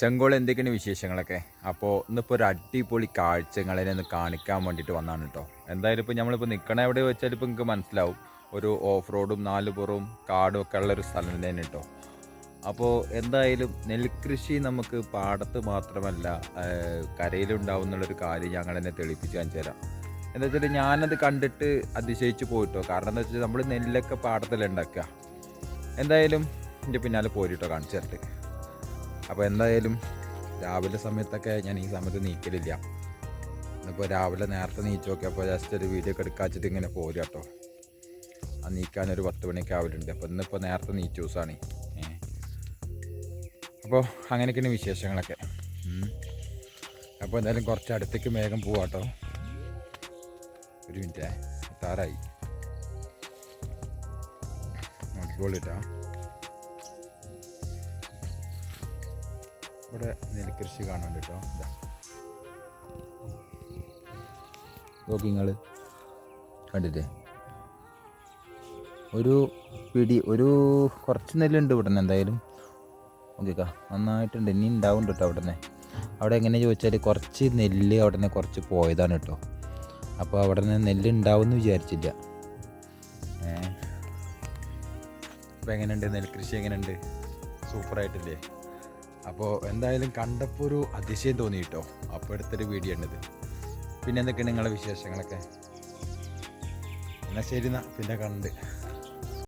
ചെങ്കോൾ എന്തൊക്കെയാണ് വിശേഷങ്ങളൊക്കെ. അപ്പോൾ ഇന്നിപ്പോൾ ഒരു അടിപൊളി കാഴ്ചകളെ ഒന്ന് കാണിക്കാൻ വേണ്ടിയിട്ട് വന്നാണ് കേട്ടോ. എന്തായാലും ഇപ്പോൾ നമ്മളിപ്പോൾ നിൽക്കണ എവിടെ വെച്ചാൽ ഇപ്പോൾ നിങ്ങൾക്ക് മനസ്സിലാവും, ഒരു ഓഫ് റോഡും നാലുപുറവും കാടും ഒക്കെ ഉള്ളൊരു സ്ഥലം തന്നെ കേട്ടോ. അപ്പോൾ എന്തായാലും നെൽകൃഷി നമുക്ക് പാടത്ത് മാത്രമല്ല കരയിലുണ്ടാവും എന്നുള്ളൊരു കാര്യം ഞങ്ങൾ തന്നെ തെളിയിപ്പിച്ച് കാണിച്ചു തരാം. എന്താ വെച്ചാൽ ഞാനത് കണ്ടിട്ട് അതിശയിച്ച് പോയിട്ടോ. കാരണം എന്താ വെച്ചാൽ നമ്മൾ നെല്ലൊക്കെ പാടത്തല്ലേ ഉണ്ടാക്കുക. എന്തായാലും എൻ്റെ പിന്നാലെ പോയിട്ടോ കാണിച്ചു തരട്ടെ. അപ്പോൾ എന്തായാലും രാവിലെ സമയത്തൊക്കെ ഞാൻ ഈ സമയത്ത് നീക്കലില്ല. ഇന്നിപ്പോൾ രാവിലെ നേരത്തെ നീച്ച് നോക്കിയപ്പോൾ ജസ്റ്റ് ഒരു വീഡിയോ ഒക്കെ എടുക്കാച്ചിട്ട് ഇങ്ങനെ പോരുക കേട്ടോ. ആ നീക്കാനൊരു 10 മണിയൊക്കെ ആവലുണ്ട്. അപ്പോൾ ഇന്നിപ്പോൾ നേരത്തെ നീച്ച് ദിവസമാണ്. അപ്പോൾ അങ്ങനെയൊക്കെയാണ് വിശേഷങ്ങളൊക്കെ. അപ്പോൾ എന്തായാലും കുറച്ച് അടുത്തേക്ക് വേഗം പോവാട്ടോ. ഒരു മിനിറ്റേ, എത്താറായി, നോക്കിക്കോളിട്ടാ. ഇവിടെ നെൽകൃഷി കാണാൻ കേട്ടോ. ഇതാ നോക്കി നിങ്ങൾ കണ്ടില്ലേ, ഒരു പിടി ഒരു കുറച്ച് നെല്ലുണ്ട് ഇവിടെ നിന്ന്. എന്തായാലും നോക്കിക്കാ, നന്നായിട്ടുണ്ട്. ഇനി ഉണ്ടാവും കേട്ടോ അവിടെ നിന്ന്. അവിടെ എങ്ങനെ ചോദിച്ചാൽ കുറച്ച് നെല്ല് അവിടെ നിന്ന് കുറച്ച് പോയതാണ് കേട്ടോ. അപ്പോൾ അവിടെ നിന്ന് നെല്ല് ഉണ്ടാവും എന്ന് വിചാരിച്ചില്ല. അപ്പോൾ എങ്ങനെയുണ്ട് നെൽകൃഷി, എങ്ങനെയുണ്ട്? സൂപ്പറായിട്ടില്ലേ? അപ്പോൾ എന്തായാലും കണ്ടപ്പോൾ ഒരു അതിശയം തോന്നി കേട്ടോ. അപ്പോൾ എടുത്തൊരു വീഡിയോ ഉണ്ടത്. പിന്നെ എന്തൊക്കെയാണ് നിങ്ങളുടെ വിശേഷങ്ങളൊക്കെ? എന്നാൽ ശരി, എന്നാൽ പിന്നെ കണ്ട്